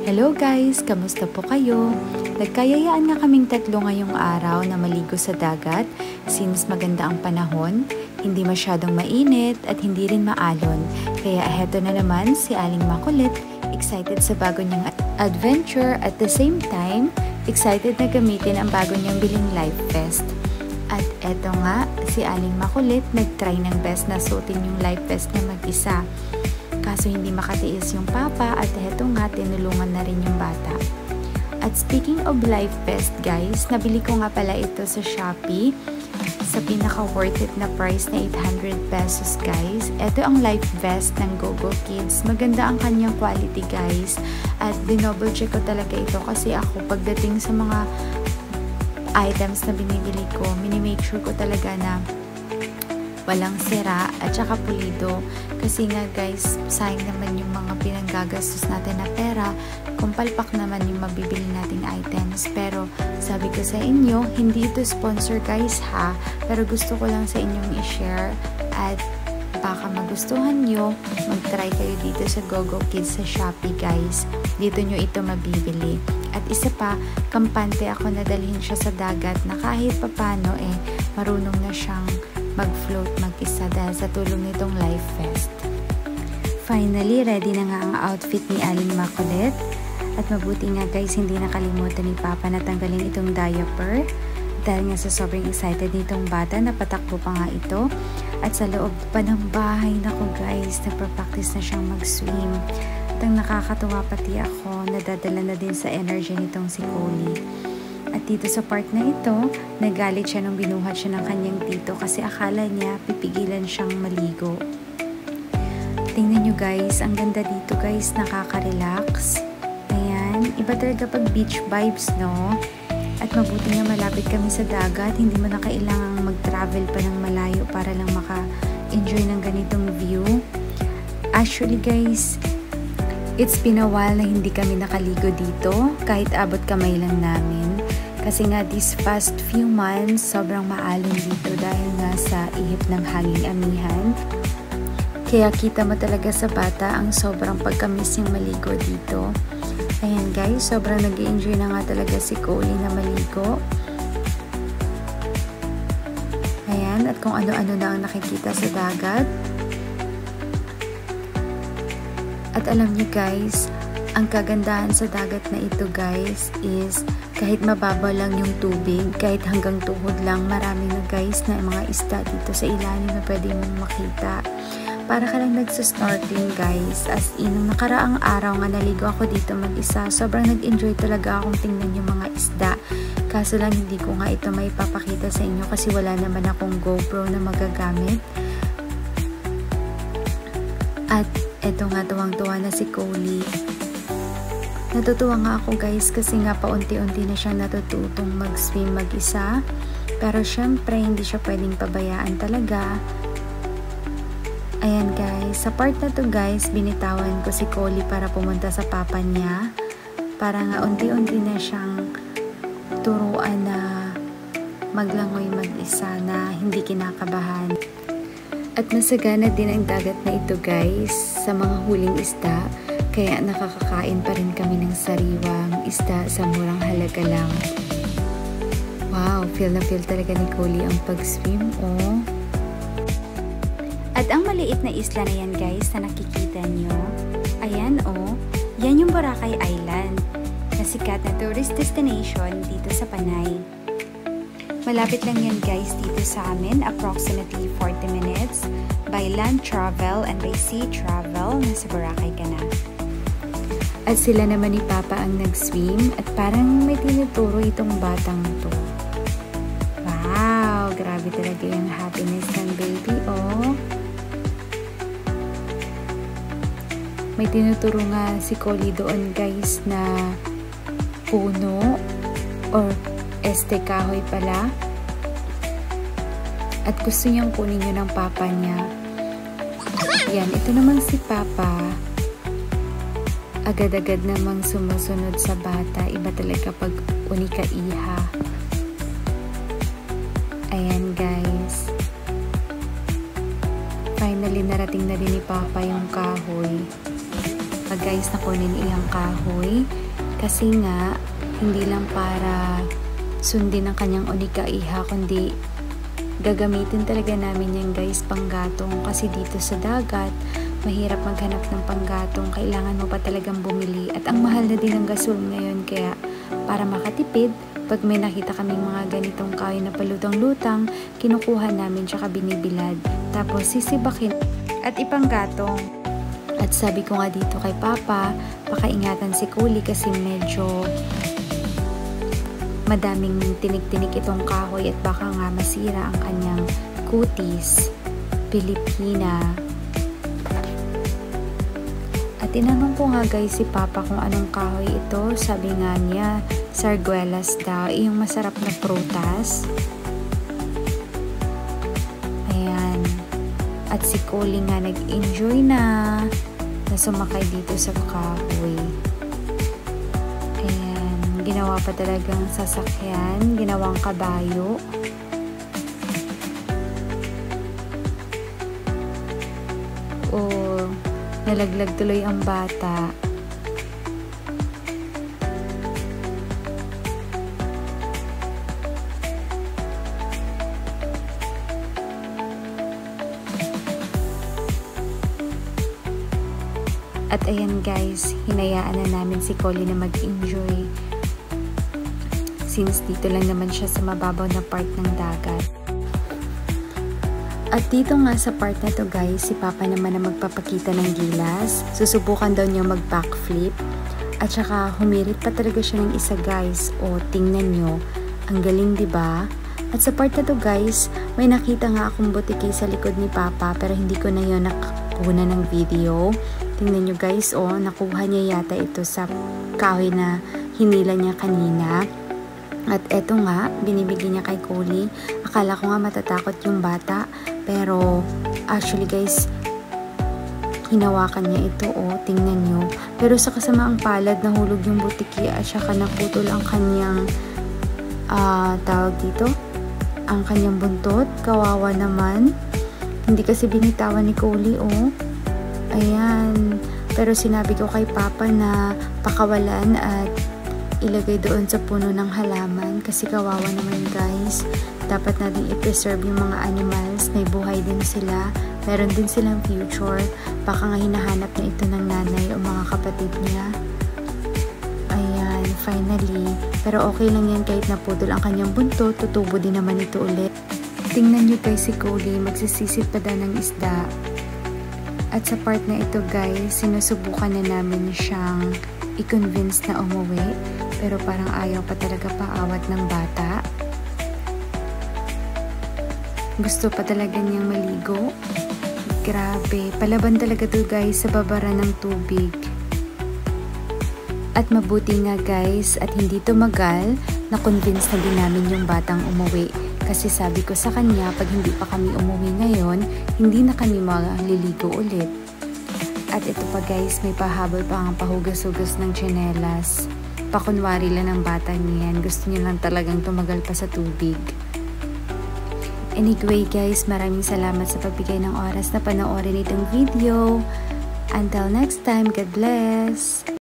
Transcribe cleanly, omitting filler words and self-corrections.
Hello guys! Kamusta po kayo? Nagkayayaan nga kaming tatlo ngayong araw na maligo sa dagat since maganda ang panahon, hindi masyadong mainit at hindi rin maalon. Kaya heto na naman si Aling Makulit, excited sa bago niyang adventure at the same time, excited na gamitin ang bago niyang biling life vest. At eto nga, si Aling Makulit nag-try ng best na suotin yung life vest na mag-isa. Kaso hindi makatiis yung papa at heto nga tinulungan na rin yung bata. At speaking of life vest guys, nabili ko nga pala ito sa Shopee sa pinaka worth it na price na 800 pesos guys. Ito ang life vest ng GoGo Kids. Maganda ang kanyang quality guys. At dinouble check ko talaga ito kasi ako pagdating sa mga items na binibili ko, minimake sure ko talaga na walang sira at saka pulido kasi nga guys, sayang naman yung mga pinanggagastos natin na pera kung palpak naman yung mabibili nating items. Pero sabi ko sa inyo, hindi ito sponsor guys ha, pero gusto ko lang sa inyong i-share at baka magustuhan nyo, mag-try kayo dito sa GoGo Kids sa Shopee guys. Dito nyo ito mabibili. At isa pa, kampante ako na dalhin siya sa dagat na kahit papano marunong na siyang mag-float mag-isa dahil sa tulong nitong life vest. Finally, ready na nga ang outfit ni Aling Makulit. At mabuti nga guys, hindi nakalimutan ni Papa na tanggalin itong diaper. Dahil nga sa sobrang excited nitong bata, napatakbo pa nga ito. At sa loob pa ng bahay, nako guys, nagpa-practice na siyang mag-swim. At ang nakakatuwa pati ako, nadadala na din sa energy nitong si Coley. At dito sa part na ito, nagalit siya nung binuhat siya ng kanyang tito kasi akala niya pipigilan siyang maligo. Tingnan nyo guys, ang ganda dito guys, nakaka-relax. Ayan, iba talaga pag beach vibes no? At mabuti nga malapit kami sa dagat, hindi mo na kailangang mag-travel pa ng malayo para lang maka-enjoy ng ganitong view. Actually guys, it's been a while na hindi kami nakaligo dito, kahit abot kamay lang namin. Kasi nga these past few months, sobrang maalon dito dahil nga sa ihip ng hanging amihan. Kaya kita mo talaga sa bata ang sobrang pagkamiss yung maligo dito. Ayan guys, sobrang nag-i-enjoy na nga talaga si Coley na maligo. Ayan, at kung ano-ano na ang nakikita sa dagat. At alam niyo guys, ang kagandahan sa dagat na ito guys is kahit mababaw lang yung tubig, kahit hanggang tuhod lang, marami na guys na mga isda dito sa ilalim na pwede mong makita. Para ka lang nagsasnorkeling guys. As in, nung nakaraang araw nga naligo ako dito mag-isa, sobrang nag-enjoy talaga akong tingnan yung mga isda. Kaso lang hindi ko nga ito may papakita sa inyo kasi wala naman akong GoPro na magagamit. At eto nga, tuwang-tuwa na si Coley. Natutuwa nga ako guys kasi nga paunti-unti na siya natututong mag-swim mag-isa. Pero syempre hindi siya pwedeng pabayaan talaga. Ayan guys, sa part na to guys, binitawan ko si Coley para pumunta sa papa niya. Para nga unti-unti na siyang turuan na maglangoy mag-isa na hindi kinakabahan. At masagana din ang dagat na ito guys sa mga huling isda. Kaya nakakakain pa rin kami ng sariwang isda sa murang halaga lang. Wow, feel na feel talaga ni Coley ang pag-swim, oh. At ang maliit na isla na yan guys na nakikita nyo, ayan oh, yan yung Boracay Island, na sikat na tourist destination dito sa Panay. Malapit lang yan guys dito sa amin, approximately 40 minutes by land travel and by sea travel, nasa Boracay ka na. At sila naman ni Papa ang nag-swim at parang may tinuturo itong batang to. Wow! Grabe talaga yung happiness ng baby, oh! May tinuturo nga si Coley doon guys na puno or kahoy pala. At gusto niyang kunin yun ng Papa niya. Yan, ito naman si Papa. Agad-agad namang sumusunod sa bata. Iba talaga pag unika-iha. Ayan guys. Finally narating na din ni Papa yung kahoy. talaga guys na kunin iyang kahoy. Kasi nga, hindi lang para sundin ang kanyang unika iha, kundi gagamitin talaga namin yan guys panggatong. Kasi dito sa dagat, mahirap maghanap ng panggatong. Kailangan mo pa talagang bumili. At ang mahal na din ng gasol ngayon. Kaya para makatipid, pag may nakita kaming mga ganitong kahoy na palutang-lutang, kinukuha namin tsaka binibilad. Tapos sisibakin at ipanggatong. At sabi ko nga dito kay Papa, pakaingatan si Kuli kasi medyo madaming tinik-tinik itong kahoy at baka nga masira ang kanyang kutis. Pilipina. At tinanong ko nga guys si Papa kung anong kahoy ito. Sabi nga niya, sarguelas daw. Yung masarap na prutas. Ayan. At si Kuli nga nag-enjoy na sumakay dito sa kahoy. Ayan. Ginawa pa talagang sasakyan. Ginawang kabayo. Oh, nalaglag tuloy ang bata. At ayan guys, hinayaan na namin si Kuli na mag-enjoy. Since dito lang naman siya sa mababaw na part ng dagat. At dito nga sa part na to guys, si Papa naman na magpapakita ng gilas. Susubukan daw niya mag-backflip. At saka humirit pa talaga siya ng isa guys. O tingnan nyo, ang galing diba? At sa part na to guys, may nakita nga akong butiki sa likod ni Papa pero hindi ko na yun nakakuha ng video. Tingnan nyo guys, oh, nakuha niya yata ito sa kahoy na hinila niya kanina. At eto nga, binibigyan niya kay Kuli. Akala ko nga matatakot yung bata. Pero, actually guys, hinawakan niya ito, oh, tingnan nyo. Pero sa kasamaang palad, nahulog yung butiki at saka naputol ang kanyang, tawag dito, ang kanyang buntot. Kawawa naman. Hindi kasi binitawan ni Kuli, oh. Ayan. Pero sinabi ko kay Papa na pakawalan at ilagay doon sa puno ng halaman kasi kawawa naman guys. Dapat natin i-preserve yung mga animals. May buhay din sila. Meron din silang future. Baka nga hinahanap na ito ng nanay o mga kapatid niya. Ayan, finally. Pero okay lang yan kahit naputol ang kanyang buntot. Tutubo din naman ito ulit. Tingnan nyo guys si Kuli. Magsisisit pa daw ng isda. At sa part na ito guys, sinusubukan na namin siyang i-convince na umuwi. Pero parang ayaw pa talaga paawat ng bata. Gusto pa talaga niyang maligo. Grabe, palaban talaga to guys sa babara ng tubig. At mabuti nga guys, at hindi tumagal, na-convince na din namin yung batang umuwi. Kasi sabi ko sa kanya, pag hindi pa kami umuwi ngayon, hindi na kami maliligo ulit. At ito pa guys, may pahabol pa ang pahugas-hugas ng tsinelas. Pakunwari lang ng bata niyan, gusto niya lang talagang tumagal pa sa tubig. Anyway guys, maraming salamat sa pagbigay ng oras na panoorin itong video. Until next time, God bless!